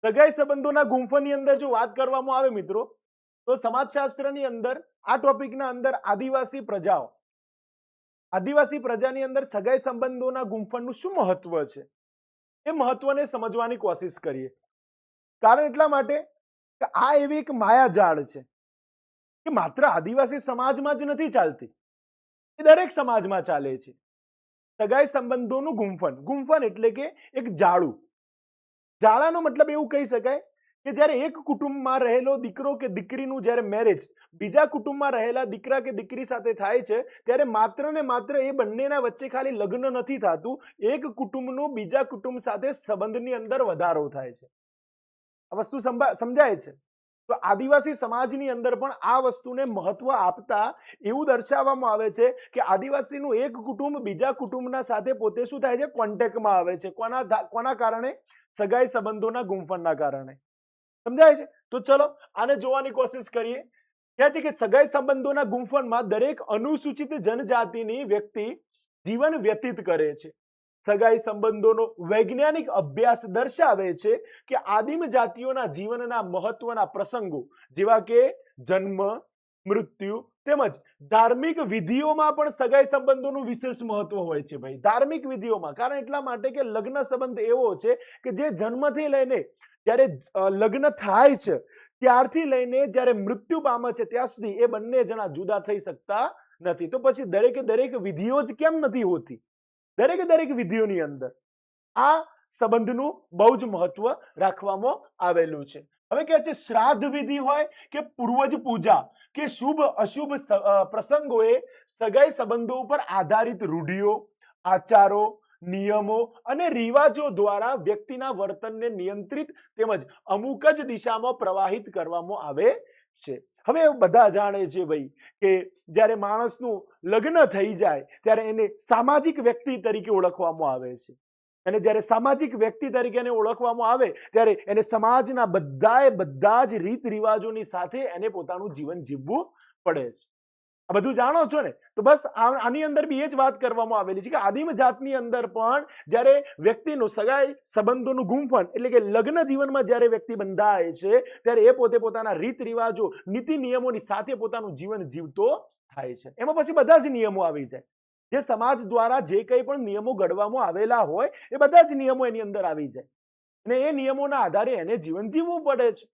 સગાઈ સંબંધોના ગુંફનની અંદર જો વાત કરવામાં આવે મિત્રો, તો સમાજશાસ્ત્રની અંદર આ ટોપિકના અંદર આદિવાસી પ્રજાની અંદર સગાઈ સંબંધોના ગુંફનનું શું મહત્વ છે એ મહત્વને સમજવાની કોશિશ કરીએ. કારણ એટલા માટે કે આ એવી એક માયાજાળ છે કે માત્ર આદિવાસી સમાજમાં જ નથી ચાલતી, એ દરેક સમાજમાં ચાલે છે. સગાઈ સંબંધોનું ગુંફન એટલે કે એક જાળું. જાળાનો મતલબ એવું કહી શકાય કે જ્યારે એક કુટુંબમાં રહેલો દીકરો કે દીકરીનું જ્યારે મેરેજ બીજા કુટુંબમાં રહેલા દીકરા કે દીકરી સાથે થાય છે, ત્યારે માત્ર ને માત્ર એ બંનેના વચ્ચે ખાલી લગ્ન નથી થતું, એક કુટુંબનો બીજા કુટુંબ સાથે સંબંધની અંદર વધારો થાય છે. આ વસ્તુ સમજાય છે. તો આદિવાસી સમાજની અંદર પણ આ વસ્તુને મહત્વ આપતા એવું દર્શાવવામાં આવે છે કે આદિવાસીનું એક કુટુંબ બીજા કુટુંબના સાથે પોતે શું થાય છે, કોન્ટેક્ટમાં આવે છે. કોના કારણે? સગાઈ સંબંધોના ગુંફનના કારણે. સમજાય છે? તો ચલો આને જોવાની કોશિશ કરીએ. કહે છે કે સગાઈ સંબંધોના ગુંફનમાં દરેક અનુસૂચિત જનજાતિની વ્યક્તિ જીવન વ્યતીત કરે છે. સગાઈ સંબંધોનો વૈજ્ઞાનિક અભ્યાસ દર્શાવે છે કે આદિમ જાતિઓના જીવનના મહત્વના પ્રસંગો જેવા કે જન્મ, મૃત્યુ તેમજ ધાર્મિક વિધિઓમાં પણ સગાઈ સંબંધોનું વિશેષ મહત્વ હોય છે. ભાઈ, ધાર્મિક વિધિઓમાં. કારણ એટલા માટે કે લગ્ન સંબંધ એવો છે કે જે જન્મથી લઈને જ્યારે લગ્ન થાય છે ત્યારથી લઈને જ્યારે મૃત્યુ પામે છે ત્યાં સુધી એ બંને જણા જુદા થઈ શકતા નથી. તો પછી દરેક વિધિઓ જ કેમ નથી હોતી? દરેક વિધિઓની અંદર આ સંબંધનું બહુ જ મહત્વ રાખવામાં આવેલું છે. હવે કહે છે શ્રાદ્ધ વિધિ હોય કે પૂર્વજ પૂજા કે શુભ અશુભ પ્રસંગોએ સગાઈ સંબંધો ઉપર આધારિત રૂઢિઓ, આચારો, નિયમો અને રિવાજો દ્વારા વ્યક્તિના વર્તનને નિયંત્રિત તેમજ અમુક જ દિશામાં પ્રવાહિત કરવામાં આવે છે. હવે બધા જાણે છે ભાઈ કે જ્યારે માણસનું લગ્ન થઈ જાય ત્યારે એને સામાજિક વ્યક્તિ તરીકે ઓળખવામાં આવે છે. અને જ્યારે સામાજિક વ્યક્તિ તરીકે એને ઓળખવામાં આવે ત્યારે એને સમાજના બધા જ રીત રિવાજોની સાથે એને પોતાનું જીવન જીવવું પડે છે. આ બધું જાણો છો ને? તો બસ આની અંદર બી એ જ વાત કરવામાં આવેલી છે કે આદિમ જાતની અંદર પણ જ્યારે વ્યક્તિનું સગાઈ સંબંધોનું ગુંફન એટલે કે લગ્ન જીવનમાં જ્યારે વ્યક્તિ બંધાય છે ત્યારે એ પોતે પોતાના રીત રિવાજો, નીતિ નિયમોની સાથે પોતાનું જીવન જીવતો થાય છે. એમાં પછી બધા જ નિયમો આવી જાય. જે સમાજ દ્વારા જે કંઈ પણ નિયમો ઘડવામાં આવેલા હોય એ બધા જ નિયમો એની અંદર આવી જાય અને એ નિયમોના આધારે એને જીવન જીવવું પડે છે.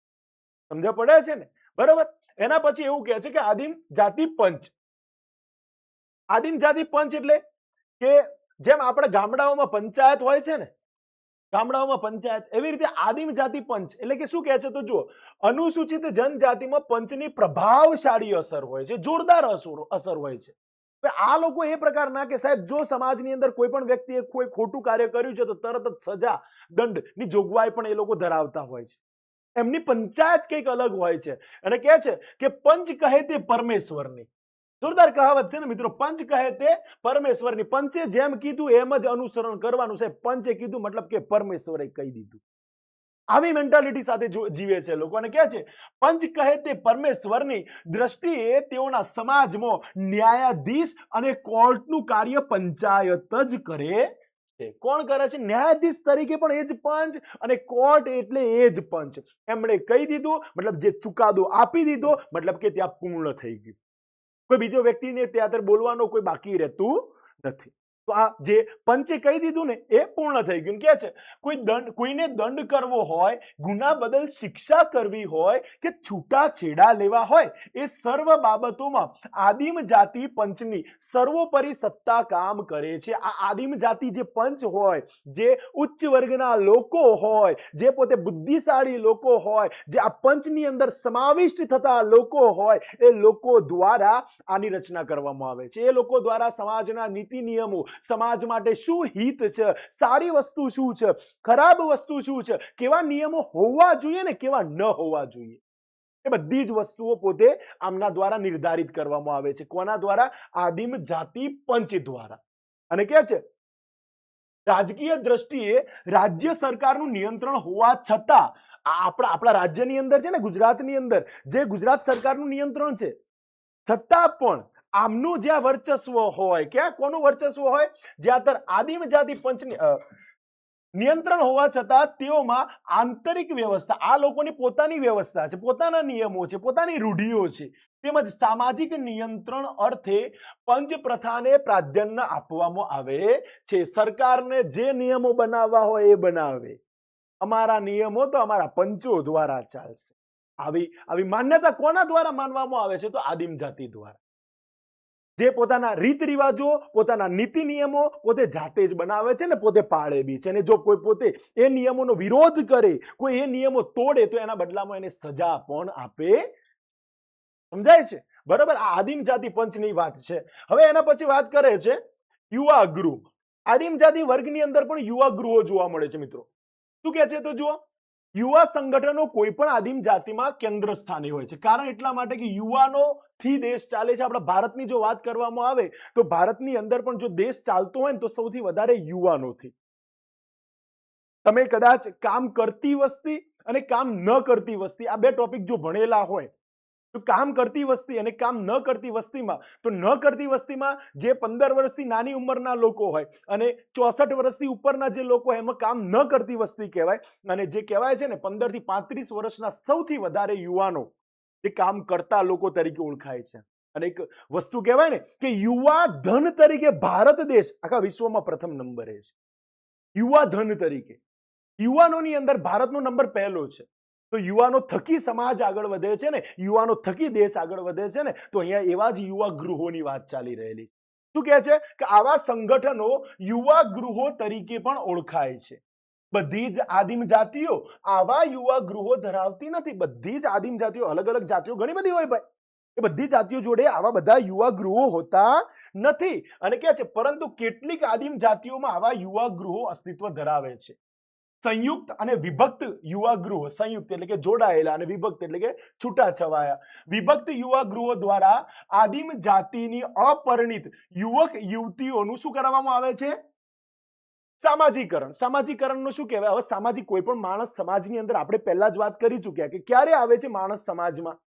સમજ પડે છે ને? બરોબર. એના પછી એવું કહે છે કે આદિમ જાતિ પંચ. આદિમ જાતિ પંચ એટલે કે જેમ આપણે ગામડાઓમાં પંચાયત હોય છે ને, ગામડાઓમાં પંચાયત, એવી રીતે આદિમ જાતિ પંચ એટલે કે શું કહે છે? તો જુઓ, અનુસૂચિત જનજાતિમાં પંચની પ્રભાવશાળી અસર હોય છે, જોરદાર અસર હોય છે. આ લોકો એ પ્રકારના કે સાહેબ જો સમાજની અંદર કોઈ પણ વ્યક્તિએ કોઈ ખોટું કાર્ય કર્યું છે તો તરત જ સજા, દંડની જોગવાઈ પણ એ લોકો ધરાવતા હોય છે. એમની પંચાયત કંઈક અલગ હોય છે અને કહે છે કે પંચ કહે તે પરમેશ્વરની. જોરદાર કહાવત છે ને મિત્રો, પંચ કહે તે પરમેશ્વરની. પંચે જેમ કીધું એમ જ અનુસરણ કરવાનું છે. પંચે કીધું મતલબ કે પરમેશ્વરે કહી દીધું. આવી મેન્ટાલિટી સાથે જીવે છે લોકો અને કહે છે પંચ કહે તે પરમેશ્વરની દ્રષ્ટિએ તેઓના સમાજમાં ન્યાયાધીશ અને કોર્ટનું કાર્ય પંચાયત જ કરે. કોણ કરે છે? ન્યાયાધીશ તરીકે પણ એ જ પંચ અને કોર્ટ એટલે એ જ પંચ. એમણે કહી દીધું મતલબ જે ચુકાદો આપી દીધો મતલબ કે ત્યાં પૂર્ણ થઈ ગયું. કોઈ બીજો વ્યક્તિને ત્યાં બોલવાનો કોઈ બાકી રહેતું નથી. તો આ જે પંચે કહી દીધું ને એ પૂર્ણ થઈ ગયું. કે છે કોઈને દંડ કરવો હોય, ગુના બદલ શિક્ષા કરવી હોય કે છૂટા છેડા લેવા હોય, એ સર્વ બાબતોમાં આદિમ જાતિ પંચની સર્વોપરી સત્તા કામ કરે છે. આ આદિમ જાતિ જે પંચ હોય, જે ઉચ્ચ વર્ગના લોકો હોય, જે પોતે બુદ્ધિશાળી લોકો હોય, જે આ પંચની અંદર સમાવિષ્ટ થતા લોકો હોય, એ લોકો દ્વારા આની રચના કરવામાં આવે છે. એ લોકો દ્વારા સમાજના નીતિ નિયમો, સમાજ માટે શું હિત છે, સારી વસ્તુ શું છે, ખરાબ વસ્તુ શું છે, કેવા નિયમો હોવા જોઈએ ને કેવા ન હોવા જોઈએ, એ બધી જ વસ્તુઓ પોતે આમના દ્વારા નિર્ધારિત કરવામાં આવે છે. કોના દ્વારા? આદિમ જાતિ પંચ દ્વારા. અને કે છે રાજકીય દ્રષ્ટિએ રાજ્ય સરકારનું નિયંત્રણ હોવા છતાં આપણા રાજ્યની અંદર છે ને, ગુજરાતની અંદર જે ગુજરાત સરકારનું નિયંત્રણ છે છતાં પણ આમનું જ્યાં વર્ચસ્વ હોય, ક્યાં કોનું વર્ચસ્વ હોય? જ્યાં આદિમ જાતિ પંચની નિયંત્રણ હોવા છતાં તેઓમાં આંતરિક વ્યવસ્થા, આ લોકોની પોતાની વ્યવસ્થા છે, પોતાના નિયમો છે, પોતાની રૂઢિઓ છે, તેમજ સામાજિક નિયંત્રણ અર્થે પંચ પ્રથાને પ્રાધાન્ય આપવામાં આવે છે. સરકારને જે નિયમો બનાવવા હોય એ બનાવે, અમારા નિયમો તો અમારા પંચો દ્વારા ચાલશે. આવી આવી માન્યતા કોના દ્વારા માનવામાં આવે છે? તો આદિમ જાતિ દ્વારા, જે પોતાના રીત રિવાજો, પોતાના નીતિ નિયમો પોતે જાતે જ બનાવે છે ને પોતે પાળે બી છે. અને જો કોઈ પોતે એ નિયમોનો વિરોધ કરે, કોઈ એ નિયમો તોડે, તો એના બદલામાં એને સજા પણ આપે. સમજાય છે? બરાબર. આ આદિમ જાતિ પંચની વાત છે. હવે એના પછી વાત કરે છે યુવા ગૃહ. આદિમ જાતિ વર્ગની અંદર પણ યુવા ગૃહો જોવા મળે છે મિત્રો. શું કહે છે? તો જુઓ, યુવા સંગઠનો કોઈ પણ આદિમ જાતિમાં કેન્દ્ર સ્થાને હોય છે. કારણ એટલા માટે કે યુવાનો થી દેશ ચાલે છે. આપણા ભારતની જો વાત કરવામાં આવે તો ભારતની અંદર પણ જો દેશ ચાલતો હોય ને તો સૌથી વધારે યુવાનોથી. તમે કદાચ કામ કરતી વસ્તી અને કામ ન કરતી વસ્તી, આ બે ટોપિક જો ભણેલા હોય તો કામ કરતી વસ્તી અને કામ ન કરતી વસ્તીમાં, તો ન કરતી વસ્તીમાં જે 15 વર્ષથી નાની ઉંમરના લોકો હોય અને 64 વર્ષથી ઉપરના જે લોકો હોય એમાં કામ ન કરતી વસ્તી કહેવાય. અને જે કહેવાય છે ને 15 થી 35 વર્ષના સૌથી વધારે યુવાનો જે કામ કરતા લોકો તરીકે ઓળખાય છે. અને એક વસ્તુ કહેવાય ને કે યુવા ધન તરીકે ભારત દેશ આખા વિશ્વમાં પ્રથમ નંબરે છે. યુવા ધન તરીકે યુવાનોની અંદર ભારતનો નંબર પહેલો છે. તો યુવાનો થકી સમાજ આગળ વધે છે ને, યુવાનો થકી દેશ આગળ વધે છે ને, તો અહીંયા એવા જ યુવા ગૃહોની વાત ચાલી રહેલી. શું કહે છે કે આવા સંગઠનો યુવા ગૃહો તરીકે પણ ઓળખાય છે. બધી જ આદિમ જાતિઓ આવા યુવા ગૃહો ધરાવતી નથી. બધી જ આદિમ જાતિઓ, અલગ અલગ જાતિઓ ઘણી બધી હોય ભાઈ, એ બધી જાતિઓ જોડે આવા બધા યુવા ગૃહો હોતા નથી. અને કે છે પરંતુ કેટલીક આદિમ જાતિઓમાં આવા યુવા ગૃહો અસ્તિત્વ ધરાવે છે. સંયુક્ત અને વિભક્ત યુવા ગૃહો, સંયુક્ત એટલે કે જોડાયેલા અને વિભક્ત એટલે કે છૂટાછવાયા. વિભક્ત યુવા ગૃહો દ્વારા આદિમ જાતિની અપરિણિત યુવક યુવતીઓનું શું કરવામાં આવે છે? સામાજિકરણ. સામાજિકરણનું શું કહેવાય? હવે સામાજિક કોઈ પણ માણસ સમાજની અંદર આપણે પહેલા જ વાત કરી ચૂક્યા કે ક્યારે આવે છે માણસ સમાજમાં?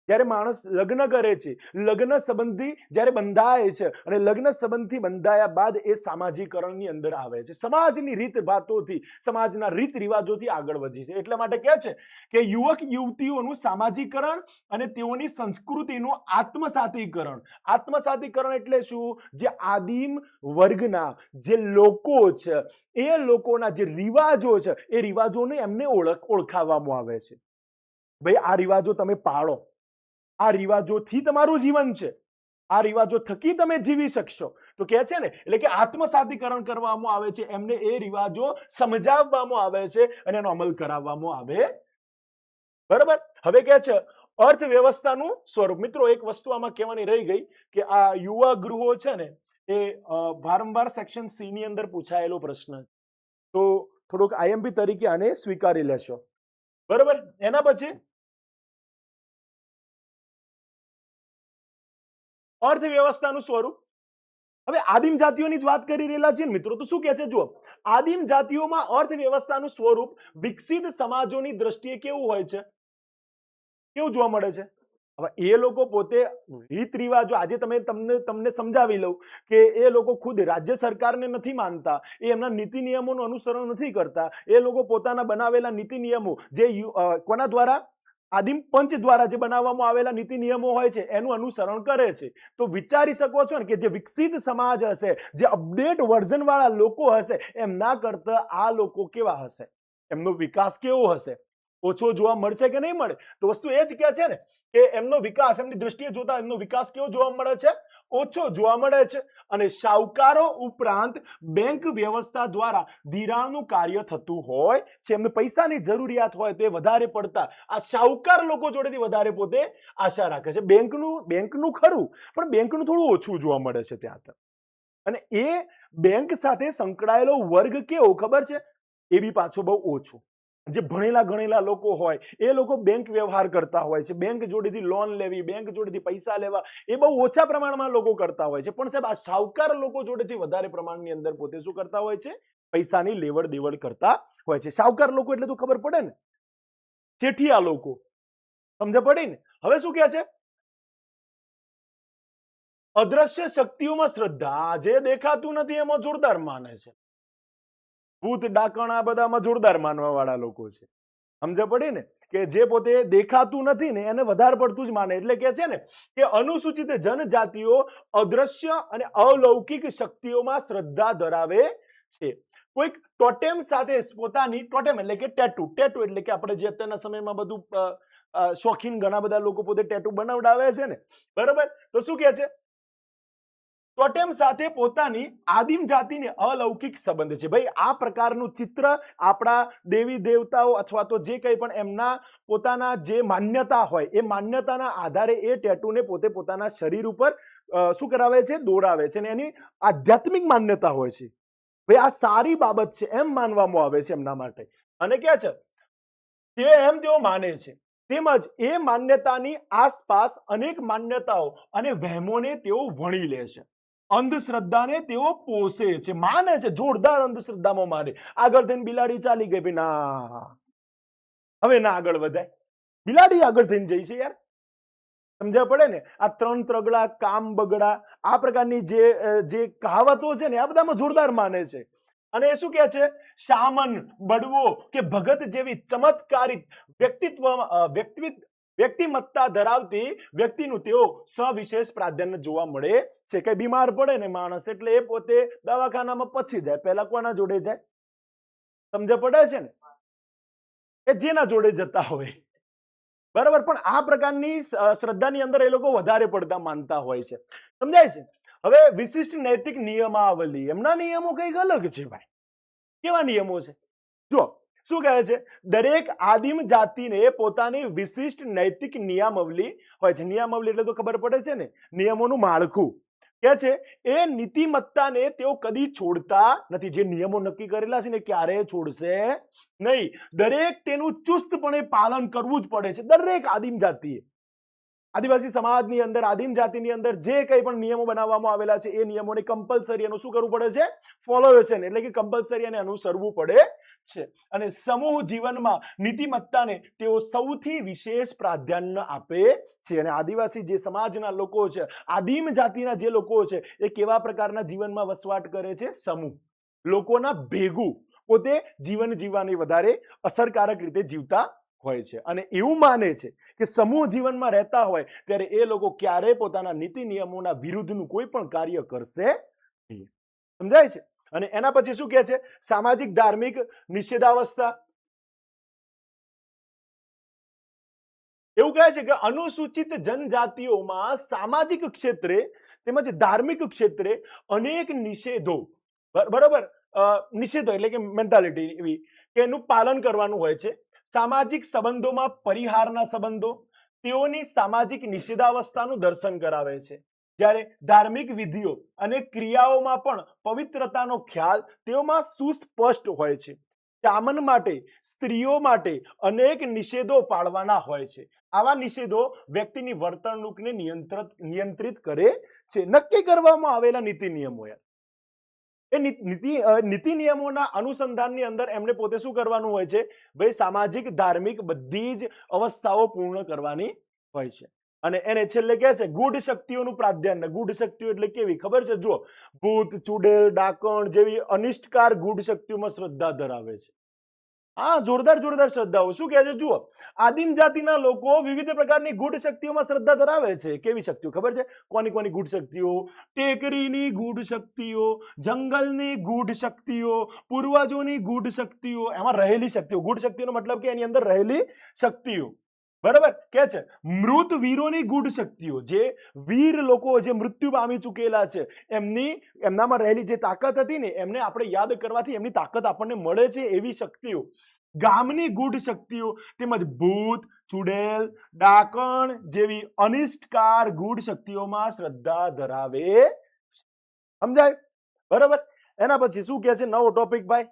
જ્યારે માણસ લગ્ન કરે છે, લગ્ન સંબંધી જ્યારે બંધાય છે અને લગ્ન સંબંધથી બંધાયા બાદ એ સામાજિકરણની અંદર આવે છે. સમાજની રીત ભાતોથી, સમાજના રીત રિવાજોથી આગળ વધી છે. એટલા માટે કહે છે કે યુવક યુવતીઓનું સામાજિકરણ અને તેઓની સંસ્કૃતિનું આત્મસાતીકરણ. આત્મસાતીકરણ એટલે શું? જે આદિમ વર્ગના જે લોકો છે એ લોકોના જે રિવાજો છે એ રિવાજોને એમને ઓળખાવવામાં આવે છે. ભાઈ આ રિવાજો તમે પાળો, આ રિવાજોથી તમારું જીવન છે, આ રિવાજો થકી તમે જીવી શકશો. તો કહે છે ને એટલે કે આત્મસાતીકરણ કરવામાં આવે છે, એમને એ રિવાજો સમજાવવામાં આવે છે અને એનો અમલ કરાવવામાં આવે. બરાબર. હવે કહે છે અર્થવ્યવસ્થાનું સ્વરૂપ. મિત્રો એક વસ્તુ આમાં કહેવાની રહી ગઈ કે આ યુવા ગૃહો છે ને એ વારંવાર સેક્શન સી ની અંદર પૂછાયેલો પ્રશ્ન, તો થોડુંક આઈએમપી તરીકે આને સ્વીકારી લેશો. બરાબર. એના પછી અર્થવ્યવસ્થાનું સ્વરૂપ. હવે આદિમ જાતિઓની જ વાત કરી રહેલા છીએ મિત્રો, તો શું કહે છે? જુઓ, આદિમ જાતિઓમાં અર્થવ્યવસ્થાનું સ્વરૂપ વિકસિત સમાજોની દ્રષ્ટિએ કેવું હોય છે? કેવું જોવા મળે છે? હવે એ લોકો પોતે રીત રિવાજો, આજે તમને સમજાવી લઉં કે એ લોકો ખુદ રાજ્ય સરકારને નથી માનતા, એ એમના નીતિ નિયમોનું અનુસરણ નથી કરતા. એ લોકો પોતાના બનાવેલા નીતિ નિયમો જે કોના દ્વારા? આદિમ પંચ દ્વારા જે બનાવવામાં આવેલા નીતિ નિયમો હોય છે એનું અનુસરણ કરે છે. તો વિચારી શકો છો ને કે જે વિકસિત સમાજ હશે, જે અપડેટ વર્ઝન વાળા લોકો હશે, એમના કરતા આ લોકો કેવા હશે? એમનો વિકાસ કેવો હશે? ઓછો જોવા મળશે કે નહીં મળે? તો વસ્તુ એ જ કહે છે ને કે એમનો વિકાસ, એમની દ્રષ્ટિએ જોતા એમનો વિકાસ કેવો જોવા મળે છે? ઓછો જોવા મળે છે. અને શાહુકારો ઉપરાંત બેંક વ્યવસ્થા દ્વારા ધિરાણનું કાર્ય થતું હોય છે. એમને પૈસાની જરૂરિયાત હોય તે વધારે પડતા આ શાહુકાર લોકો જોડેથી વધારે પોતે આશા રાખે છે. બેંકનું ખરું, પણ બેંકનું થોડું ઓછું જોવા મળે છે ત્યાં. અને એ બેંક સાથે સંકળાયેલો વર્ગ કેવો ખબર છે? એ બી પાછો બહુ ઓછો. જે ભણેલા ગણેલા લોકો હોય એ લોકો બેંક વ્યવહાર કરતા હોય છે. બેંક જોડેથી લોન લેવી, બેંક જોડેથી પૈસા લેવા એ બહુ ઓછા પ્રમાણમાં લોકો કરતા હોય છે. પણ સાહેબ આ શાહુકાર લોકો જોડેથી વધારે પ્રમાણની અંદર પોતે શું કરતા હોય છે? પૈસાની લેવડ દેવડ કરતા હોય છે. શાહુકાર લોકો એટલે તો ખબર પડે ને, ચેઠિયા લોકો, સમજ પડી ને? હવે શું કહે છે? અદ્રશ્ય શક્તિઓમાં શ્રદ્ધા. જે દેખાતું નથી એમાં જોરદાર માને છે. ભૂત ડાકણ આ બધામાં જોરદાર માનવા વાળા લોકો છે. સમજ પડી ને કે જે પોતે દેખાતું નથી ને એને વધારે પડતું જ માને. એટલે કે છે ને કે અનુસૂચિત જનજાતિઓ અદ્રશ્ય અને અલૌકિક શક્તિઓમાં શ્રદ્ધા ધરાવે છે. કોઈક ટોટેમ સાથે પોતાની ટોટેમ એટલે કે ટેટુ એટલે કે આપણે જે અત્યારના સમયમાં બધું શોખીન ઘણા બધા લોકો પોતે ટેટુ બનાવડાવે છે ને, બરાબર. તો શું કહે છે? ટોટેમ સાથે પોતાની આદિમ જાતિને અલૌકિક સંબંધ છે. ભાઈ આ પ્રકારનું ચિત્ર આપણા દેવી દેવતાઓ અથવા તો જે કંઈ પણ એમના પોતાના જે માન્યતા હોય એ માન્યતાના આધારે એ ટેટુને પોતે પોતાના શરીર ઉપર શું કરાવે છે? દોરાવે છે. અને એની આધ્યાત્મિક માન્યતા હોય છે. ભાઈ આ સારી બાબત છે એમ માનવામાં આવે છે એમના માટે. અને કે છે તેઓ માને છે. તેમજ એ માન્યતાની આસપાસ અનેક માન્યતાઓ અને વહેમોને તેઓ વણી લે છે. અંધશ્રદ્ધાને તેઓ પોષે છે, માને છે, જોરદાર અંધશ્રદ્ધામાં માને. આગળ થઈને બિલાડી ચાલી ગઈ, ભાઈ ના, હવે ના આગળ વધાય. બિલાડી આગળ થઈને જઈ છે યાર, સમજ્યા પડે ને. આ ત્રણ ત્રગડા કામ બગડા આ પ્રકારની જે કહાવતો છે ને આ બધામાં જોરદાર માને છે. અને એ શું કહે છે? શામન, બળવો કે ભગત જેવી ચમત્કારિક વ્યક્તિમત્તા ધરાવતી વ્યક્તિનું તેઓ સવિશેષ પ્રાધાન્ય જોવા મળે છે. કઈ બીમાર પડે ને માણસ એટલે એ પોતે દવાખાનામાં પછી જાય, પહેલા કોના જોડે જાય? સમજ પડે છે ને? એ જેના જોડે જતા હોય, બરાબર. પણ આ પ્રકારની શ્રદ્ધાની અંદર એ લોકો વધારે પડતા માનતા હોય છે. સમજાય છે? હવે વિશિષ્ટ નૈતિક નિયમાવલી, એમના નિયમો કઈક અલગ છે ભાઈ. કેવા નિયમો છે? જો શું કહે છે? દરેક આદિમ જાતિને પોતાની વિશિષ્ટ નૈતિક નિયમાવલી હોય છે. નિયમાવલી એટલે તો ખબર પડે છે ને, નિયમોનું માળખું. કે છે એ નીતિમત્તાને તેઓ કદી છોડતા નથી. જે નિયમો નક્કી કરેલા છે ને ક્યારેય છોડશે નહીં. દરેક તેનું ચુસ્તપણે પાલન કરવું જ પડે છે. દરેક આદિમ જાતિએ, આદિવાસી સમાજની અંદર, આદિમ જાતિની અંદર જે કંઈ પણ નિયમો બનાવવામાં આવેલા છે એ નિયમોને કમ્પલસરી એનું શું કરવું પડે છે? ફોલોવેશન એટલે કે કમ્પલસરી એને અનુસરવું પડે છે. અને સમૂહ જીવનમાં નીતિમત્તાને તેઓ સૌથી વિશેષ પ્રાધાન્ય આપે છે. અને આદિવાસી જે સમાજના લોકો છે, આદિમ જાતિના જે લોકો છે, એ કેવા પ્રકારના જીવનમાં વસવાટ કરે છે? સમૂહ લોકોના ભેગું પોતે જીવન જીવવાની વધારે અસરકારક રીતે જીવતા હોય છે. અને એવું માને છે કે સમૂહ જીવનમાં રહેતા હોય ત્યારે એ લોકો ક્યારેય પોતાના નીતિ નિયમોના વિરુદ્ધનું કોઈ પણ કાર્ય કરશે નહીં. સમજાય છે? અને એના પછી શું કહે છે? સામાજિક ધાર્મિક નિષેધાવસ્થા. એવું કહે છે કે અનુસૂચિત જનજાતિઓમાં સામાજિક ક્ષેત્રે તેમજ ધાર્મિક ક્ષેત્રે અનેક નિષેધો, બરાબર, નિષેધો એટલે કે મેન્ટાલિટી એવી કે એનું પાલન કરવાનું હોય છે. સામાજિક સંબંધોમાં પરિહારના સંબંધો તેઓની સામાજિક નિષેધાવસ્થાનું દર્શન કરાવે છે. જ્યારે ધાર્મિક વિધિઓ અને ક્રિયાઓમાં પણ પવિત્રતાનો ખ્યાલ તેઓમાં સુસ્પષ્ટ હોય છે. ચામન માટે, સ્ત્રીઓ માટે અનેક નિષેધો પાળવાના હોય છે. આવા નિષેધો વ્યક્તિની વર્તણૂકને નિયંત્રિત કરે છે. નક્કી કરવામાં આવેલા નીતિ નિયમો. એ નીતિ નિયમોના અનુસંધાનની અંદર એમને પોતે શું કરવાનું હોય છે? ભાઈ સામાજિક ધાર્મિક બધી જ અવસ્થાઓ પૂર્ણ કરવાની હોય છે. અને એને છેલ્લે કહે છે ગૂઢ શક્તિઓનું પ્રાધાન્ય. ગૂઢ શક્તિઓ એટલે કેવી ખબર છે? જુઓ, ભૂત, ચુડેલ, ડાકણ જેવી અનિષ્ટકાર ગૂઢ શક્તિઓમાં શ્રદ્ધા ધરાવે છે. હા, જોરદાર જોરદાર શ્રદ્ધાઓ. શું કહે છે? જુઓ, આદિમ જાતિના લોકો વિવિધ પ્રકારની ગૂઢ શક્તિઓમાં શ્રદ્ધા ધરાવે છે. કેવી શક્તિઓ ખબર છે? કોની કોની ગૂઢ શક્તિઓ? ટેકરીની ગૂઢ શક્તિઓ, જંગલની ગૂઢ શક્તિઓ, પૂર્વજોની ગૂઢ શક્તિઓ, એમાં રહેલી શક્તિઓ. ગૂઢ શક્તિઓનો મતલબ કે એની અંદર રહેલી શક્તિઓ, બરાબર. કે છે મૃત વીરોની ગૂઢ શક્તિઓ, જે વીર લોકો જે મૃત્યુ પામી ચૂકેલા છે એમનામાં રહેલી જે તાકાત હતી ને એમને આપણે યાદ કરવાથી એમની તાકાત આપણને મળે છે, એવી શક્તિઓ. ગામની ગૂઢ શક્તિઓ તેમજ ભૂત, ચુડેલ, ડાકણ જેવી અનિષ્ટકાર ગૂઢ શક્તિઓમાં શ્રદ્ધા ધરાવે. સમજાય? બરાબર. એના પછી શું કહે છે? નવો ટોપિક ભાઈ,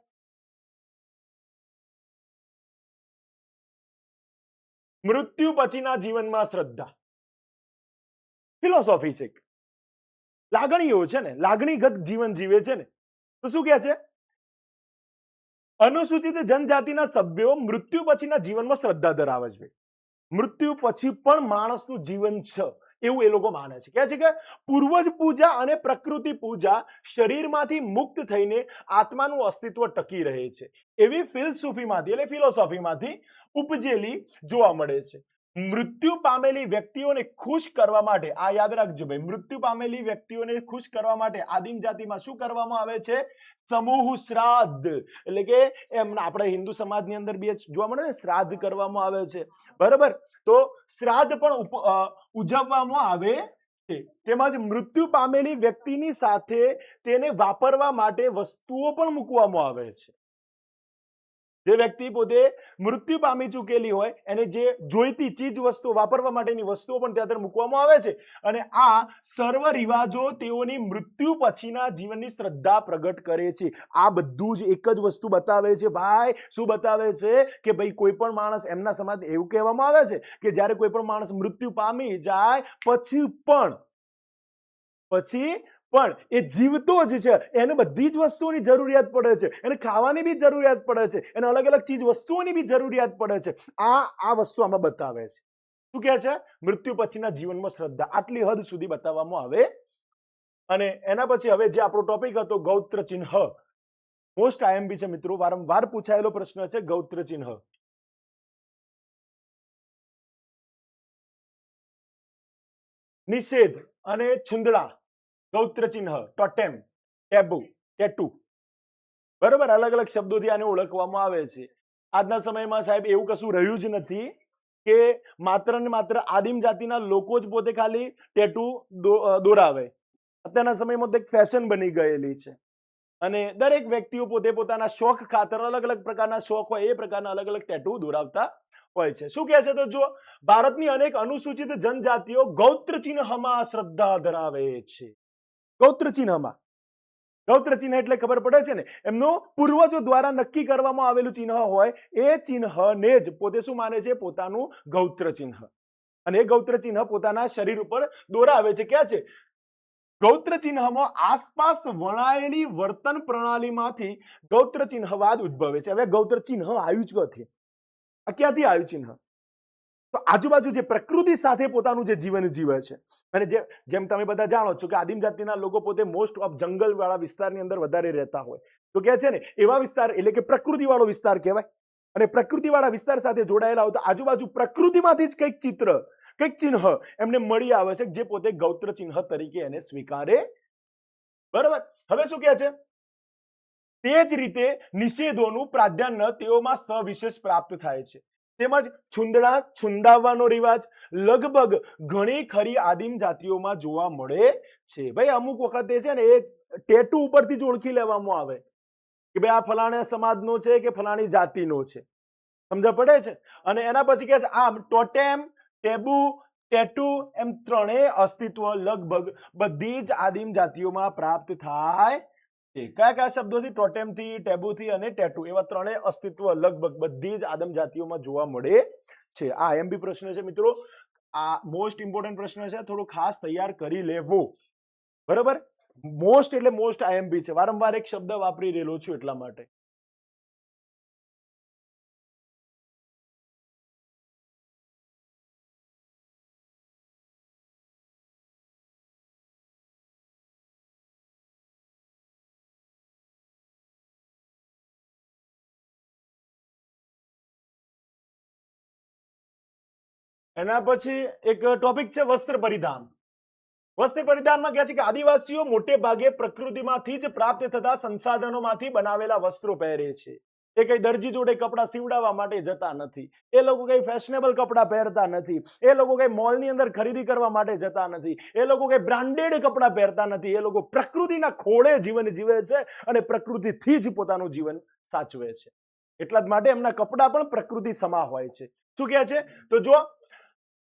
મૃત્યુ પછીના જીવનમાં શ્રદ્ધા. ફિલોસોફી છે, લાગણીઓ છે ને, લાગણીગત જીવન જીવે છે ને. તો શું કહે છે? અનુસૂચિત જનજાતિના સભ્યો મૃત્યુ પછીના જીવનમાં શ્રદ્ધા ધરાવે છે. મૃત્યુ પછી પણ માણસનું જીવન છે એવું એ લોકો માને છે. કહે છે કે પૂર્વજ પૂજા અને પ્રકૃતિ પૂજા શરીરમાંથી મુક્ત થઈને આત્માનું અસ્તિત્વ ટકી રહે છે, એવી ફિલોસોફીમાંથી ઉપજેલી જોવા મળે છે. મૃત્યુ પામેલી વ્યક્તિઓને ખુશ કરવા માટે, આ યાદ રાખજો ભાઈ, મૃત્યુ પામેલી વ્યક્તિઓને ખુશ કરવા માટે આદિમ જાતિમાં શું કરવામાં આવે છે? સમૂહ શ્રાદ્ધ. એટલે કે એમના આપણે હિન્દુ સમાજની અંદર બી જોવા મળે ને, શ્રાદ્ધ કરવામાં આવે છે, બરાબર? તો શ્રાદ્ધ પણ ઉજવવામાં આવે છે. તેમજ મૃત્યુ પામેલી વ્યક્તિની સાથે તેને વાપરવા માટે વસ્તુઓ પણ મૂકવામાં આવે છે. જે વ્યક્તિ પોતે મૃત્યુ પામી ચૂકેલી હોય એને જે જોઈતી ચીજ વસ્તુઓ, વાપરવા માટેની વસ્તુઓ પણ ત્યાં મૂકવામાં આવે છે. અને આ સર્વ રિવાજો તેઓની મૃત્યુ પછીના જીવનની શ્રદ્ધા પ્રગટ કરે છે. આ બધું જ એક જ વસ્તુ બતાવે છે ભાઈ. શું બતાવે છે? કે ભાઈ કોઈ પણ માણસ, એમના સમાજ એવું કહેવામાં આવે છે કે જ્યારે કોઈ પણ માણસ મૃત્યુ પામી જાય પછી પણ એ જીવતો જ છે, એને બધી જ વસ્તુઓની જરૂરિયાત પડે છે, એને ખાવાની બી જરૂરિયાત પડે છે, એને અલગ અલગ ચીજ વસ્તુઓની બી જરૂરિયાત પડે છે. આ વસ્તુ આમાં બતાવે છે. શું કહે છે? મૃત્યુ પછીના જીવનમાં શ્રદ્ધા આટલી હદ સુધી બતાવવામાં આવે. અને એના પછી હવે જે આપણો ટોપિક હતો ગૌત્ર ચિહ્ન, મોસ્ટ આઈએમપી છે મિત્રો, વારંવાર પૂછાયેલો પ્રશ્ન છે ગૌત્ર ચિહ્ન. નિષેધ અને છુંદડા, ગૌત્ર ચિહ્ન, ટોટેમ, ટેબુ, ટેટુ, બરાબર, અલગ અલગ શબ્દોથી આને ઓળખવામાં આવે છે. આજના સમયમાં સાહેબ એવું કશું રહ્યું જ નથી કે માત્ર ને માત્ર આદિમ જાતિના લોકો જ પોતે ખાલી ટેટુ દોરાવે. અત્યારના સમયમાં તો એક ફેશન બની ગયેલી છે અને દરેક વ્યક્તિઓ પોતે પોતાના શોખ ખાતર અલગ અલગ પ્રકારના શોખ હોય એ પ્રકારના અલગ અલગ ટેટુ દોરાવતા હોય છે. શું કહે છે? તો જો ભારતની અનેક અનુસૂચિત જનજાતિઓ ગૌત્ર ચિહ્નમાં શ્રદ્ધા ધરાવે છે. ગૌત્ર ચિહ્નમાં, ગૌત્ર ચિહ્ન એટલે ખબર પડે છે ને, એમનું પૂર્વજો દ્વારા નક્કી કરવામાં આવેલું ચિહ્ન હોય એ ચિહ્નને જ પોતે શું માને છે? પોતાનું ગૌત્ર ચિહ્ન. અને એ ગૌત્ર ચિહ્ન પોતાના શરીર ઉપર દોરાવે છે. ક્યાં છે? ગૌત્ર ચિહ્નમાં આસપાસ વણાયેલી વર્તન પ્રણાલીમાંથી ગૌત્ર ચિહ્નવાદ ઉદ્ભવે છે. હવે ગૌત્ર ચિહ્ન આવ્યું જ ક્યાંથી? આ ક્યાંથી આવ્યું ચિહ્ન? તો આજુબાજુ જે પ્રકૃતિ સાથે પોતાનું જે જીવન જીવે છે, અને જેમ તમે બધા જાણો છો કે આદિમ જાતિના લોકો પોતે મોસ્ટ ઓફ જંગલ વાળા વિસ્તારની અંદર વધારે રહેતા હોય, તો કે છે ને એવા વિસ્તાર એટલે કે પ્રકૃતિ વાળો વિસ્તાર કહેવાય. અને પ્રકૃતિ વાળા વિસ્તાર સાથે જોડાયેલા હોય તો આજુબાજુ પ્રકૃતિમાંથી જ કંઈક ચિત્ર, કંઈક ચિહ્ન એમને મળી આવે છે જે પોતે ગૌત્ર ચિહ્ન તરીકે એને સ્વીકારે. બરાબર. હવે શું કહે છે? તે જ રીતે નિષેધોનું પ્રાધાન્ય તેઓમાં સવિશેષ પ્રાપ્ત થાય છે. તેમજ છુંદાવવાનો રિવાજ લગભગ ઘણી ખરી આદિમ જાતિઓમાં જોવા મળે છે. ભાઈ અમુક વખતે છે ને એ ટેટુ ઉપરથી જ ઓળખી લેવામાં આવે કે ભાઈ આ ફલાણા સમાજનો છે કે ફલાણી જાતિનો છે. સમજ પડે છે? અને એના પછી કહે છે આમ ટોટેમ, ટેબુ, ટેટુ એમ ત્રણેય અસ્તિત્વ લગભગ બધી જ આદિમ જાતિઓમાં પ્રાપ્ત થાય. કયા કયા શબ્દોથી? ટોટેમથી, ટેબુથી અને ટેટુ, એવા ત્રણેય અસ્તિત્વ લગભગ બધી જ આદમ જાતિઓમાં જોવા મળે છે. આ આઈએમપી પ્રશ્ન છે મિત્રો. આ મોસ્ટ ઇમ્પોર્ટન્ટ પ્રશ્ન છે, થોડો ખાસ તૈયાર કરી લેવો. બરાબર. મોસ્ટ એટલે મોસ્ટ આઈએમપી છે. વારંવાર એક શબ્દ વાપરી રહેલો છું એટલા માટે. એના પછી એક ટોપિક છે વસ્ત્ર પરિધાન. વસ્ત્ર પરિધાનમાં કહે છે કે આદિવાસીઓ મોટે ભાગે પ્રકૃતિમાંથી જ પ્રાપ્ત થતા સંસાધનોમાંથી બનાવેલા વસ્ત્રો પહેરે છે. એ કઈ દરજી જોડે કપડા સીવડાવવા માટે જતા નથી. એ લોકો કઈ ફેશનેબલ કપડા પહેરતા નથી. એ લોકો કઈ મોલની અંદર ખરીદી કરવા માટે જતા નથી. એ લોકો કઈ બ્રાન્ડેડ કપડા પહેરતા નથી. એ લોકો પ્રકૃતિના ખોળે જીવન જીવે છે અને પ્રકૃતિથી જ પોતાનું જીવન સાચવે છે. એટલા જ માટે એમના કપડા પણ પ્રકૃતિ સમા હોય છે. શું કહે છે? તો જો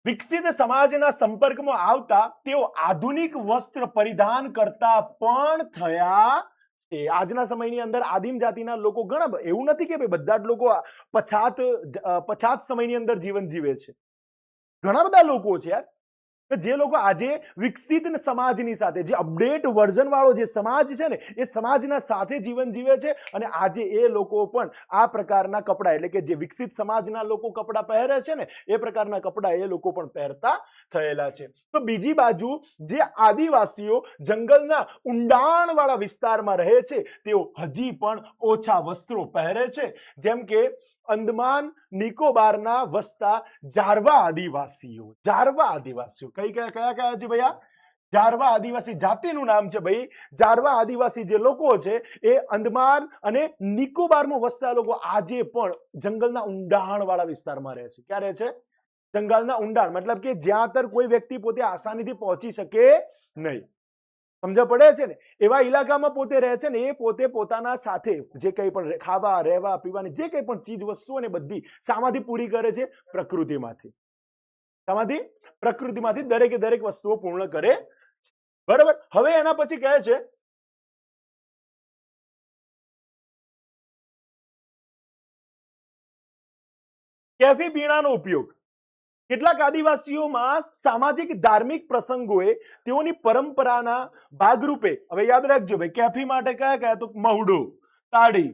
વિકસિત સમાજના સંપર્કમાં આવતા તેઓ આધુનિક વસ્ત્ર પરિધાન કરતા પણ થયા છે. આજના સમયની અંદર આદિમ જાતિના લોકો ઘણા, એવું નથી કે બધા જ લોકો પછાત સમયની અંદર જીવન જીવે છે. ઘણા બધા લોકો છે યાર. કે જે લોકો આજે વિકસિત સમાજની સાથે, જે અપડેટ વર્ઝન વાળો જે સમાજ છે ને, એ સમાજના સાથે જીવન જીવે છે, અને આજે એ લોકો પણ આ પ્રકારના કપડા, એટલે કે જે વિકસિત સમાજના લોકો કપડા પહેરે છે ને, એ પ્રકારના કપડા એ લોકો પણ પહેરતા થયેલા છે. તો બીજી બાજુ જે આદિવાસીઓ જંગલના ઊંડાણ વાળા વિસ્તારમાં રહે છે, તેઓ હજી પણ ઓછા વસ્ત્રો પહેરે છે, જેમ કે અંદમાન નિકોબારના વસતા જારવા આદિવાસીઓ. જારવા આદિવાસીઓ કયા કયા છે ભૈયા? જારવા આદિવાસી જાતિનું નામ છે ભાઈ. જારવા આદિવાસી જે લોકો છે એ અંદમાન અને નિકોબારમાં વસતા લોકો આજે પણ જંગલના ઊંડાણ વાળા વિસ્તારમાં રહે છે. ક્યાં રહે છે? જંગલના ઊંડાણ, મતલબ કે જ્યાં તર કોઈ વ્યક્તિ પોતે આસાનીથી પહોંચી શકે નહીં. સમજ પડે છે ને? એવા ઇલાકામાં પોતે રહે છે ને, એ પોતે પોતાના સાથે જે કંઈ પણ ખાવા, રહેવા, પીવાની જે કંઈ પણ ચીજ વસ્તુઓ ને બધી શામાંથી પૂરી કરે છે? પ્રકૃતિમાંથી. શામાંથી? પ્રકૃતિમાંથી દરેકે દરેક વસ્તુઓ પૂર્ણ કરે. બરાબર. હવે એના પછી કહે છે કેફી પીણાનો ઉપયોગ. કેટલાક આદિવાસીઓમાં સામાજિક ધાર્મિક પ્રસંગોએ તેઓની પરંપરાના ભાગરૂપે, હવે યાદ રાખજો ભાઈ, કેફી માટે કયા કયા? તો મહુડો, તાડી,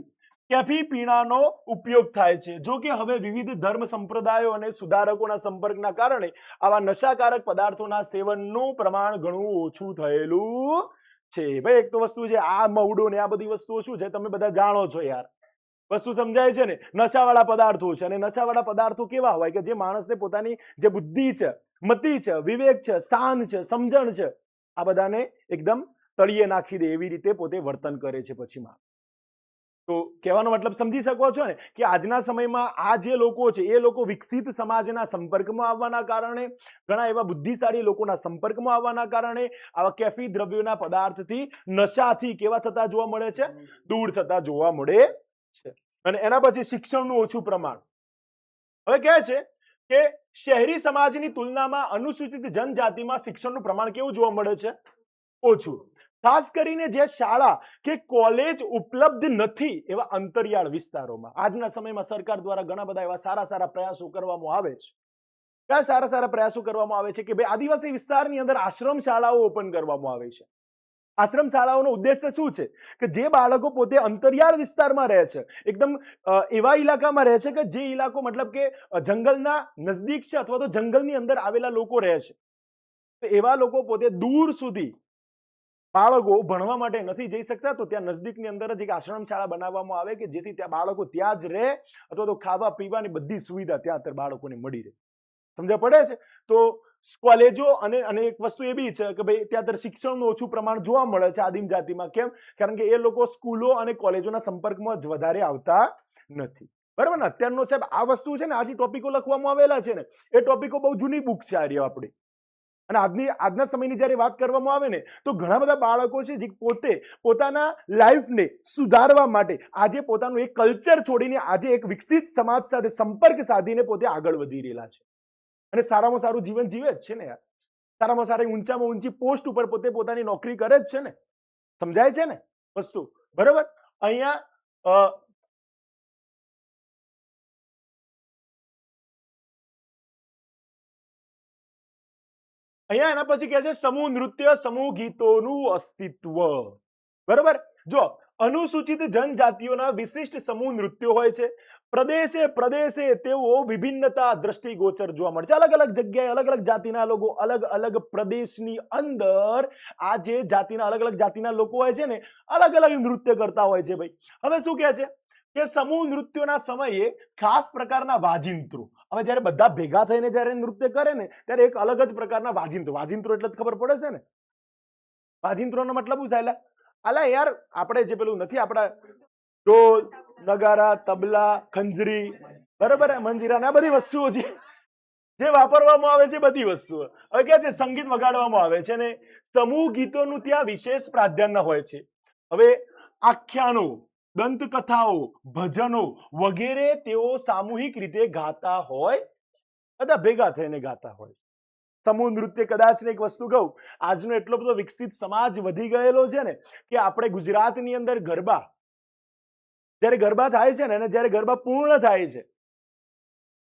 કેફી પીણાનો ઉપયોગ થાય છે. જો કે હવે વિવિધ ધર્મ સંપ્રદાયો અને સુધારકોના સંપર્કના કારણે આવા નશાકારક પદાર્થોના સેવનનું પ્રમાણ ઘણું ઓછું થયેલું છે. ભાઈ એક તો વસ્તુ છે આ મહુડો ને આ બધી વસ્તુઓ શું છે તમે બધા જાણો છો યાર, વસ્તુ સમજાય છે ને? નશાવાળા પદાર્થો છે, અને નશાવાળા પદાર્થો કેવા હોય કે જે માણસને પોતાની જે બુદ્ધિ છે, મતિ છે, વિવેક છે, શાન છે, સમજણ છે, આ બધાને એકદમ તળિયે નાખી દે એવી રીતે પોતે વર્તન કરે છે પછીમાં. તો કહેવાનો મતલબ સમજી શકો છો ને કે આજના સમયમાં આ જે લોકો છે એ લોકો વિકસિત સમાજના સંપર્કમાં આવવાના કારણે, ઘણા એવા બુદ્ધિશાળી લોકોના સંપર્કમાં આવવાના કારણે આવા કેફી દ્રવ્યોના પદાર્થથી, નશાથી કેવા થતા જોવા મળે છે? દૂર થતા જોવા મળે છે. અને એના પછી શિક્ષણનું ઓછું પ્રમાણ. હવે કહે છે કે શહેરી સમાજની તુલનામાં અનુસૂચિત જનજાતિમાં શિક્ષણનું પ્રમાણ કેવું જોવા મળે છે? ઓછું. ખાસ કરીને જે શાળા કે કોલેજ ઉપલબ્ધ નથી એવા અંતરિયાળ વિસ્તારોમાં. આજના સમયમાં સરકાર દ્વારા ઘણા બધા એવા સારા સારા પ્રયાસો કરવામાં આવે છે. કયા સારા સારા પ્રયાસો કરવામાં આવે છે? કે ભાઈ આદિવાસી વિસ્તારની અંદર આશ્રમ શાળાઓ ઓપન કરવામાં આવે છે. આશ્રમ શાળાઓનો ઉદ્દેશ્ય શું છે? કે જે બાળકો પોતે અંતરિયાળ વિસ્તારમાં રહે છે, એકદમ એવા ઇલાકામાં રહે છે કે જે ઇલાકો મતલબ કે જંગલના નજદીક છે અથવા તો જંગલની અંદર આવેલા લોકો રહે છે, તો એવા લોકો પોતે દૂર સુધી બાળકો ભણવા માટે નથી જઈ શકતા, તો ત્યાં નજદીકની અંદર જ એક આશ્રમ શાળા બનાવવામાં આવે કે જેથી ત્યાં બાળકો ત્યાં જ રહે, અથવા તો ખાવા પીવાની બધી સુવિધા ત્યાં બાળકોને મળી રહે. સમજ પડે છે? તો કોલેજો અને એક વસ્તુ એ બી છે કે ભાઈ ત્યાં શિક્ષણનું ઓછું પ્રમાણ જોવા મળે છે આદિમ જાતિમાં. કેમ? કારણ કે એ લોકો સ્કૂલો અને કોલેજોના સંપર્કમાં જ વધારે આવતા નથી. બરાબર ને? અત્યારનો સાહેબ આ વસ્તુ છે ને, આ જે ટોપિકો લખવામાં આવેલા છે ને, એ ટોપિકો બહુ જૂની બુક છે આ આપણી. અને આજના સમયની જ્યારે વાત કરવામાં આવે ને, તો ઘણા બધા બાળકો છે જે પોતે પોતાના લાઈફને સુધારવા માટે આજે પોતાનું એક કલ્ચર છોડીને આજે એક વિકસિત સમાજ સાથે સંપર્ક સાધીને પોતે આગળ વધી રહેલા છે, અને સારામાં સારું જીવન જીવે જ છે ને યાર. સારામાં સારી ઊંચામાં ઊંચી પોસ્ટ ઉપર પોતે પોતાની નોકરી કરે જ છે ને. સમજાય છે ને વસ્તુ? બરાબર. અહીંયા એના પછી કહે છે સમૂહ નૃત્ય, સમૂહ ગીતોનું અસ્તિત્વ. બરાબર. જો અનુસૂચિત જનજાતિઓના વિશિષ્ટ સમૂહ નૃત્યો હોય છે. પ્રદેશે પ્રદેશે તેઓ વિભિન્નતા દ્રષ્ટિગોચર જોવા મળે છે. અલગ અલગ જગ્યાએ અલગ અલગ જાતિના લોકો અલગ અલગ પ્રદેશની અંદર આ જે જાતિના અલગ અલગ જાતિના લોકો હોય છે ને, અલગ અલગ નૃત્ય કરતા હોય છે ભાઈ. હવે શું કહે છે કે સમૂહ નૃત્યોના સમયે ખાસ પ્રકારના વાજિંત્રો, હવે જ્યારે બધા ભેગા થઈને જ્યારે નૃત્ય કરે ને ત્યારે એક અલગ જ પ્રકારના વાજિંત્રો એટલે ખબર પડે છે ને. વાજિંત્રોનો મતલબ શું થાય? અલા યાર, આપણે જે પેલું નથી આપણા ઢોલ, નગારા, તબલા, ખંજરી, બરાબર, મંજીરા, આ બધી વસ્તુઓ જે વાપરવામાં આવે છે, બધી વસ્તુઓ હવે કે છે સંગીત વગાડવામાં આવે છે, ને સમૂહ ગીતોનું ત્યાં વિશેષ પ્રાધાન્ય હોય છે. હવે આખ્યાનો, દંતકથાઓ, ભજનો વગેરે તેઓ સામૂહિક રીતે ગાતા હોય, બધા ભેગા થઈને ગાતા હોય. સમૂહ નૃત્ય કદાચ ને એક વસ્તુ કહું, આજનો એટલો બધો વિકસિત સમાજ વધી ગયેલો છે ને કે આપણે ગુજરાતની અંદર ગરબા, જ્યારે ગરબા થાય છે ને, અને જ્યારે ગરબા પૂર્ણ થાય છે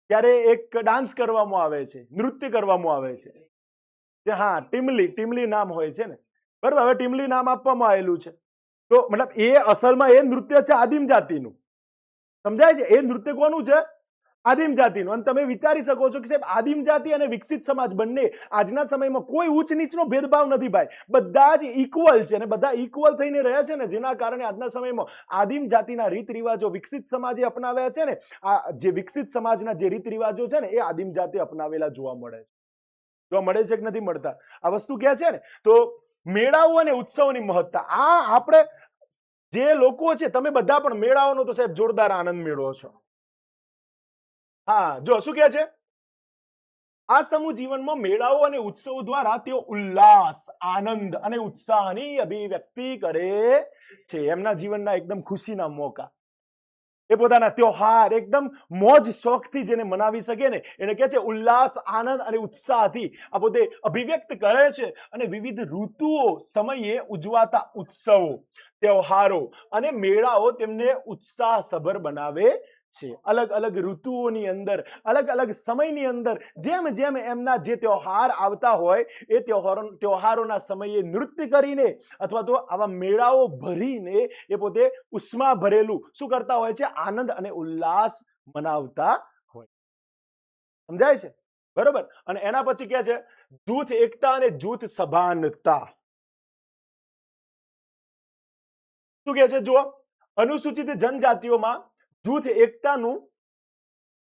ત્યારે એક ડાન્સ કરવામાં આવે છે, નૃત્ય કરવામાં આવે છે. કે હા ટીમલી નામ હોય છે ને, બરાબર. હવે ટીમલી નામ આપવામાં આવેલું છે, તો મતલબ એ અસલમાં એ નૃત્ય છે આદિમ જાતિનું. સમજાય છે? એ નૃત્ય કોનું છે? આદિમ જાતિનું. અને તમે વિચારી શકો છો કે સાહેબ આદિમ જાતિ અને વિકસિત સમાજ બંને આજના સમયમાં કોઈ ઉચ્ચ નીચનો ભેદભાવ નથી ભાઈ, બધા જ ઇક્વલ છે અને બધા ઇક્વલ થઈને રહ્યા છે ને, જેના કારણે આજના સમયમાં આદિમ જાતિના રીત રિવાજો વિકસિત સમાજે અપનાવ્યા છે ને, આ જે વિકસિત સમાજના જે રીત રિવાજો છે ને એ આદિમ જાતિ અપનાવેલા જોવા મળે છે. જોવા મળે છે કે નથી મળતા? આ વસ્તુ ક્યાં છે ને, તો મેળાઓ અને ઉત્સવોની મહત્તા. આ આપણે જે લોકો છે તમે બધા પણ મેળાઓનો તો સાહેબ જોરદાર આનંદ મેળવો છો. હા, જો શું કહે છે, આ સમૂહ જીવનમાં મેળાઓ અને ઉત્સવો દ્વારા તેઓ ઉલ્લાસ, આનંદ અને ઉત્સાહની અભિવ્યક્તિ કરે છે. એમના જીવનના એકદમ ખુશીના મોકા, એ પોતાના ત્યોહાર એકદમ મોજ શોખથી જેને મનાવી શકે ને એને કહે છે ઉલ્લાસ, આનંદ અને ઉત્સાહથી આ પોતે અભિવ્યક્ત કરે છે. અને વિવિધ ઋતુઓ સમયે ઉજવાતા ઉત્સવો, તહેવારો અને મેળાઓ તેમને ઉત્સાહસભર બનાવે છે. અલગ અલગ ઋતુઓની અંદર, અલગ અલગ સમયની અંદર જેમ જેમ એમના જે તહેવાર આવતા હોય એ તહેવારોના સમયે નૃત્ય કરીને અથવા તો આવા મેળાઓ ભરીને એ પોતે ઉષ્મા ભરેલું શું કરતા હોય છે? આનંદ અને ઉલ્લાસ મનાવતા હોય. સમજાય છે? બરોબર. અને એના પછી કે છે જૂથ એકતા અને જૂથ સભાનતા. શું કે છે? જુઓ, અનુસૂચિત જનજાતિઓમાં જૂથ એકતાનું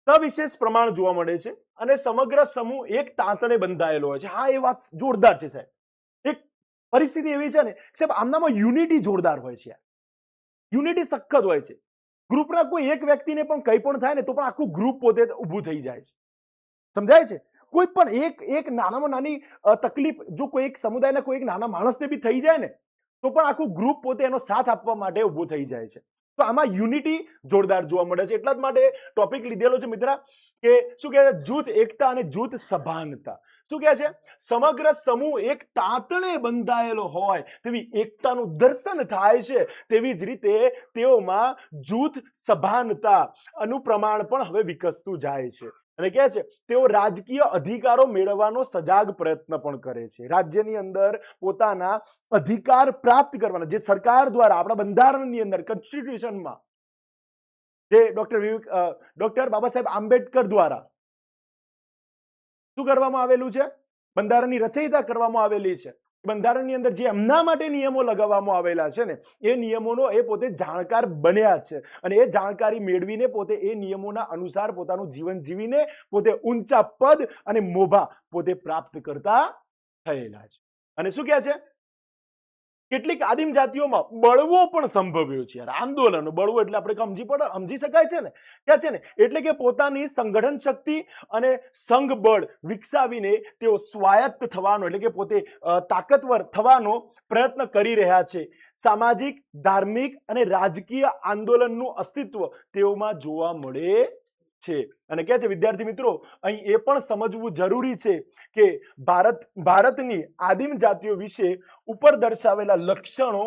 સવિશેષ પ્રમાણ જોવા મળે છે અને સમગ્ર સમૂહ એક તાંતણે બંધાયેલો હોય છે. હા, એ વાત જોરદાર છે સાહેબ. એક પરિસ્થિતિ એવી છે ને સાહેબ, આમનામાં યુનિટી જોરદાર હોય છે. યુનિટી સખત હોય છે. ગ્રુપના કોઈ એક વ્યક્તિને પણ કંઈ પણ થાય ને તો પણ આખું ગ્રુપ પોતે ઊભું થઈ જાય છે. સમજાય છે? કોઈ પણ એક નાનામાં નાની તકલીફ જો કોઈ એક સમુદાયના કોઈ એક નાના માણસને બી થઈ જાય ને તો પણ આખું ગ્રુપ પોતે એનો સાથ આપવા માટે ઊભું થઈ જાય છે. તો આમાં યુનિટી જોરદાર જોવા મળે છે. એટલા જ માટે ટોપિક લીધેલો છે મિત્ર કે શું કહે છે? જૂથ એકતા અને જૂથ સભાનતા. શું કહે છે? સમગ્ર સમૂહ એક તાંતણે બંધાયેલો હોય તેવી એકતાનું દર્શન થાય છે. તેવી જ રીતે તેઓમાં જૂથ સભાનતા અનું પ્રમાણ પણ હવે વિકસતું જાય છે. અને કહે છે તેઓ રાજકીય અધિકારો મેળવવાનો સજાગ પ્રયત્ન પણ કરે છે. રાજ્યની અંદર પોતાના અધિકાર પ્રાપ્ત કરવાના જે સરકાર દ્વારા આપણા બંધારણની અંદર કોન્સ્ટિટ્યુશનમાં જે ડોક્ટર બાબા સાહેબ આંબેડકર દ્વારા શું કરવામાં આવેલું છે? બંધારણની રચયિતા કરવામાં આવેલી છે. બંધારણની અંદર જે એમના માટે નિયમો લગાવવામાં આવેલા છે ને એ નિયમોનો એ પોતે જાણકાર બન્યા છે અને એ જાણકારી મેળવીને પોતે એ નિયમોના અનુસાર પોતાનું જીવન જીવીને પોતે ઊંચા પદ અને મોભા પોતે પ્રાપ્ત કરતા થયેલા છે. અને શું કહે છે? કેટલીક આદિમ જાતિઓમાં બળવો પણ સંભવ્યો છે. યાર, આંદોલનો, બળવો એટલે આપણે સમજી શકાય છે ને, ક્યાં છે ને, એટલે કે પોતાની સંગઠન શક્તિ અને સંઘબળ વિકસાવીને તેઓ સ્વાયત્ત થવાનો એટલે કે પોતે તાકતવર થવાનો પ્રયત્ન કરી રહ્યા છે. સામાજિક, ધાર્મિક અને રાજકીય આંદોલનનું અસ્તિત્વ તેઓમાં જોવા મળે છે. અને કહે છે વિદ્યાર્થી મિત્રો અહીં એ પણ સમજવું જરૂરી છે કે ભારતની આદિમ જાતિઓ વિશે ઉપર દર્શાવેલા લક્ષણો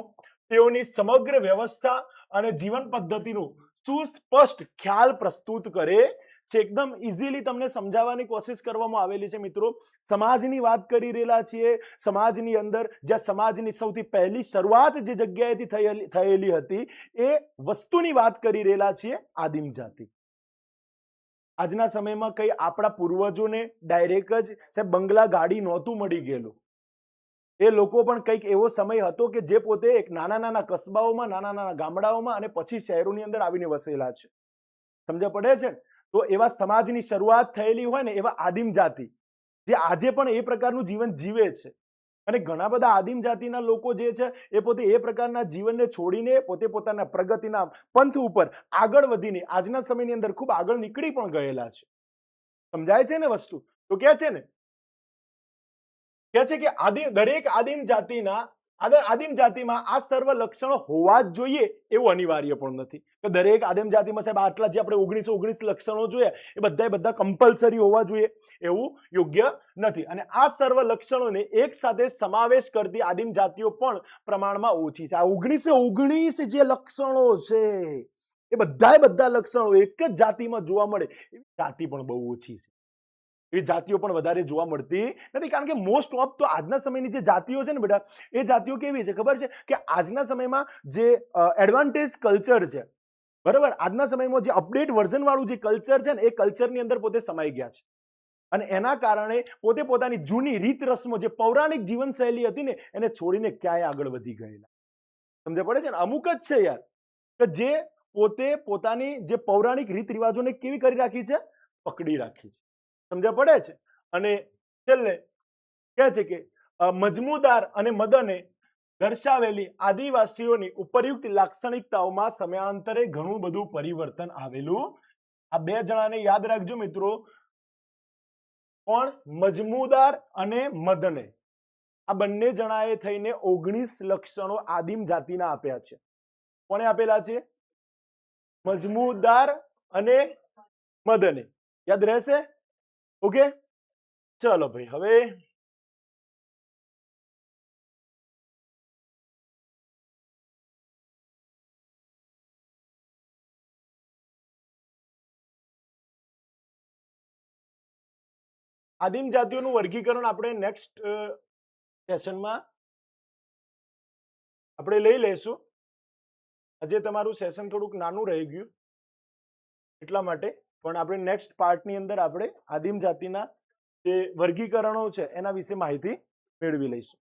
તેઓની સમગ્ર વ્યવસ્થા અને જીવન પદ્ધતિનો સુસ્પષ્ટ ખ્યાલ પ્રસ્તુત કરે છે. એકદમ ઇઝીલી તમને સમજાવવાની કોશિશ કરવામાં આવેલી છે મિત્રો. સમાજની વાત કરી રહેલા છીએ. સમાજની અંદર જ્યાં સમાજની સૌથી પહેલી શરૂઆત જે જગ્યાએથી થયેલી હતી એ વસ્તુની વાત કરી રહેલા છીએ, આદિમ જાતિ. આજના સમયમાં કઈ આપણા પૂર્વજોને ડાયરેક્ટ જ સાહેબ બંગલા, ગાડી નહોતું મળી ગયેલું. એ લોકો પણ કંઈક એવો સમય હતો કે જે પોતે એક નાના નાના કસ્બાઓમાં, નાના નાના ગામડાઓમાં અને પછી શહેરોની અંદર આવીને વસેલા છે. સમજ પડે છે? તો એવા સમાજની શરૂઆત થયેલી હોય ને એવા આદિમ જાતિ જે આજે પણ એ પ્રકારનું જીવન જીવે છે. અને ઘણા બધા આદિમ જાતિના લોકો જે છે એ પોતે એ પ્રકારના જીવનને છોડીને પોતે પોતાના પ્રગતિના પંથ ઉપર આગળ વધીને આજના સમયની અંદર ખૂબ આગળ નીકળી પણ ગયેલા છે. સમજાય છે ને વસ્તુ? તો કે છે ને કે દરેક આદિમ જાતિમાં આ સર્વ લક્ષણો હોવા જ જોઈએ એવું અનિવાર્ય પણ નથી કે દરેક આદિમ જાતિમાં સાહેબ આટલા જે આપણે 1919 લક્ષણો જોયા એ બધા કમ્પલસરી હોવા જોઈએ એવું યોગ્ય નથી. અને આ સર્વ લક્ષણોને એક સાથે સમાવેશ કરતી આદિમ જાતિઓ પણ પ્રમાણમાં ઓછી છે. આ 1919 જે લક્ષણો છે એ બધા લક્ષણો એક જ જાતિમાં જોવા મળે એવી જાતિ પણ બહુ ઓછી છે. એ જાતિઓ પણ વધારે જોવા મળતી નથી, કારણ કે મોસ્ટ ઓફ તો આજના સમયની જે જાતિઓ છે ને બેટા, એ જાતિઓ કેવી છે ખબર છે કે આજના સમયમાં જે એડવાન્ટેજ કલ્ચર છે, બરાબર, આજના સમયમાં જે અપડેટ વર્ઝન વાળું જે કલ્ચર છે ને, એ કલ્ચરની અંદર પોતે સમાઈ ગયા છે, અને એના કારણે પોતે પોતાની જૂની રીત રસ્મો, જે પૌરાણિક જીવનશૈલી હતી ને, એને છોડીને ક્યાંય આગળ વધી ગયેલા. સમજ પડે છે ને? અમુક જ છે યાર કે જે પોતે પોતાની જે પૌરાણિક રીત રિવાજોને કેવી કરી રાખી છે, પકડી રાખી છે. સમજ પડે છે? અને છેલ્લે કહે છે કે મજમુદાર અને મદને દર્શાવેલી આદિવાસીઓની ઉપરયુક્ત લાક્ષણિકતાઓમાં સમયાંતરે ઘણું બધું પરિવર્તન આવેલું. આ બે જણાને યાદ રાખજો મિત્રો. કોણ? મજમુદાર અને મદને. આ બંને જણાએ થઈને 19 લક્ષણો આદિમ જાતિના આપ્યા છે. કોણે આપેલા છે? મજમુદાર અને મદને. યાદ રહેશે? ઓકે, ચલો ભાઈ. હવે આદિમ જાતિઓનું વર્ગીકરણ આપણે નેક્સ્ટ સેશનમાં આપણે લઈ લઈશું. આજે તમારું સેશન થોડુંક નાનું રહી ગયું એટલા માટે, પણ આપણે નેક્સ્ટ પાર્ટની અંદર આપણે આદિમ જાતિના જે વર્ગીકરણો છે એના વિશે માહિતી મેળવી લઈશું.